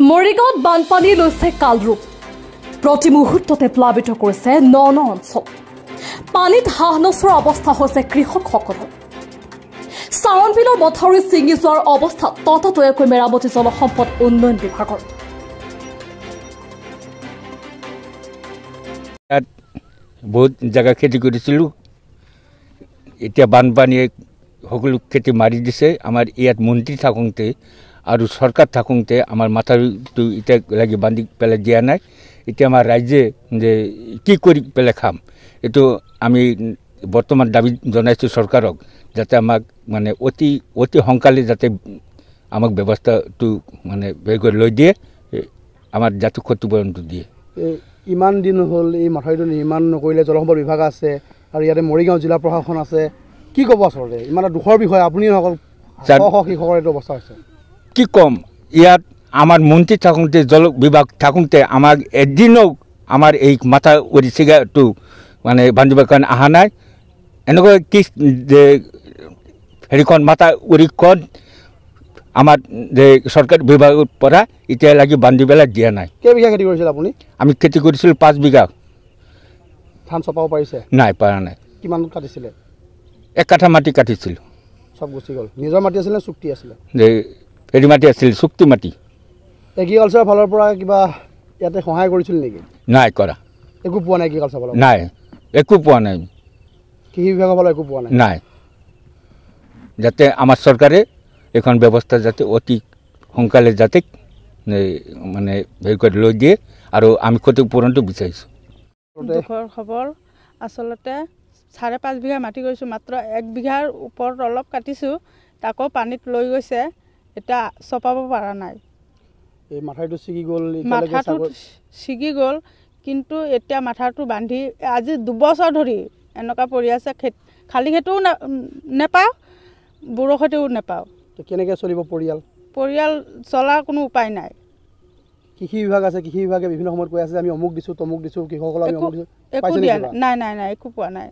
মৰিগাঁৱত বানপানী লৈছে কালৰূপ প্ৰতি মুহূৰ্ততে প্লাবিত কৰিছে ন অঞ্চল পানীত হাঁহ নচৰা অৱস্থা হৈছে কৃষকসকলৰ চাৱন বিলৰ মথাউৰি ছিঙি যোৱাৰ অৱস্থাত ততাতৈয়াকৈ মেৰামতি জলসম্পদ উন্নয়ন বিভাগৰ বহুত জায়গা খেতি কৰিছিলোঁ এতিয়া বানপানীয়ে সকলো খেতি মাৰি দিছে আমাৰ ইয়াত মন্ত্ৰী থাকোঁতে আৰু চৰকাৰ থাকোঁতে আমাৰ মাথাউৰিটো এতিয়া লাগি বান্ধি পেলাই দিয়া নাই এতিয়া আমাৰ ৰাইজে যে কি কৰি পেলাই খাম এইটো আমি বৰ্তমান দাবী জনাইছোঁ চৰকাৰক যাতে আমাক মানে অতি সোনকালে যাতে আমাক ব্যৱস্থাটো মানে বেৰ কৰি লৈ দিয়ে আমাৰ যাতে ক্ষতিপূৰণটো দিয়ে ইমান দিন হ'ল এই মাথাউৰিটো নিৰ্মাণ নকৰিলে জলসম্পদ বিভাগ আছে আৰু ইয়াতে মৰিগাঁও জিলা প্ৰশাসন আছে কি ক'ব আচলতে ইমান দুখৰ বিষয় আপুনি সকল কৃষকৰ এইটো অৱস্থা হৈছে কি কম ইয়াত আমাৰ মন্ত্ৰী থাকোঁতে জল বিভাগ থাকোঁতে আমাক এদিনও আমাৰ এই মাথাউৰি ছিগাটো মানে বান্ধিবৰ কাৰণে অহা নাই এনেকুৱা কি যে হেৰিখন মাথাউৰিখন আমাৰ যে চৰকাৰী বিভাগৰ পৰা এতিয়া লাগি বান্ধি পেলাই দিয়া নাই কেইবিঘা খেতি কৰিছিল আপুনি আমি খেতি কৰিছিলোঁ 5 বিঘা ধান চপাব পাৰিছে নাই পৰা নাই কিমান কাটিছিলে 1 কাঠা মাটি কাটিছিলোঁ সব গুচি গ'ল নিজৰ মাটি আছিল নে চুক্তি আছিল যে হেৰি মাটি আছিল চুক্তি মাটি এগ্ৰিকালচাৰৰ ফালৰ পৰা কিবা ইয়াতে সহায় কৰিছিল নেকি নাই কৰা একো পোৱা নাই এগ্ৰিকালচাৰৰ ফালৰ নাই একো পোৱা নাই কৃষি বিভাগৰ ফালৰ একো পোৱা নাই নাই যাতে আমাৰ চৰকাৰে এখন ব্যৱস্থা যাতে অতি সোনকালে যাতে মানে হেৰি কৰি লৈ দিয়ে আৰু আমি ক্ষতিপূৰণটো বিচাৰিছোঁ দুখৰ খবৰ আচলতে 5.5 বিঘা মাটি কৰিছোঁ মাত্ৰ 1 বিঘাৰ ওপৰত অলপ কাটিছোঁ তাকো পানীত লৈ গৈছে এটা চপাব পৰা নাই এই মাথাউৰিটো ছিগি গ'ল মাথাটো ছিগি গ'ল কিন্তু এতিয়া মাথাটো বান্ধি আজি 2 বছৰ ধৰি এনেকুৱা পৰি আছে খালী খেতিও নেপাওঁ বুঢ়ো খেতিও নেপাওঁ কেনেকৈ চলিব পৰিয়াল চলাৰ কোনো উপায় নাই কৃষি বিভাগ আছে কৃষি বিভাগে বিভিন্ন সময়ত কৈ আছে আমি অমুক দিছোঁ তমুক দিছোঁ কৃষকসকলক আমি অমুক দিছোঁ একো দিয়া নাই একো পোৱা নাই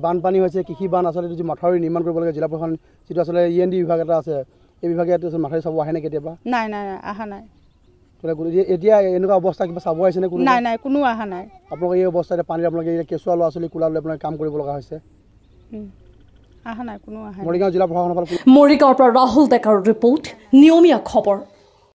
বানপানী হৈছে কৃষি বান আচলতে যি মাথাউৰি নিৰ্মাণ কৰিব লাগে জিলা প্ৰশাসন যিটো আচলতে END বিভাগ এটা আছে এই বিভাগে মাথাউৰি চাব আহে নে কেতিয়াবা নাই অহা নাই এতিয়া এনেকুৱা অৱস্থা কিবা চাব আহিছে নে নাই কোনো অহা নাই আপোনালোকে এই অৱস্থাতে পানীত আপোনালোকে কেঁচুৱা ল'ৰা ছোৱালী কোলা লৈ আপোনালোকে কাম কৰিব লগা হৈছে অহা নাই কোনো অহা নাই মৰিগাঁও জিলা প্ৰশাসনৰ মৰিগাঁৱৰ পৰা ৰাহুল ডেকাৰ ৰিপৰ্ট নিয়মীয়া খবৰ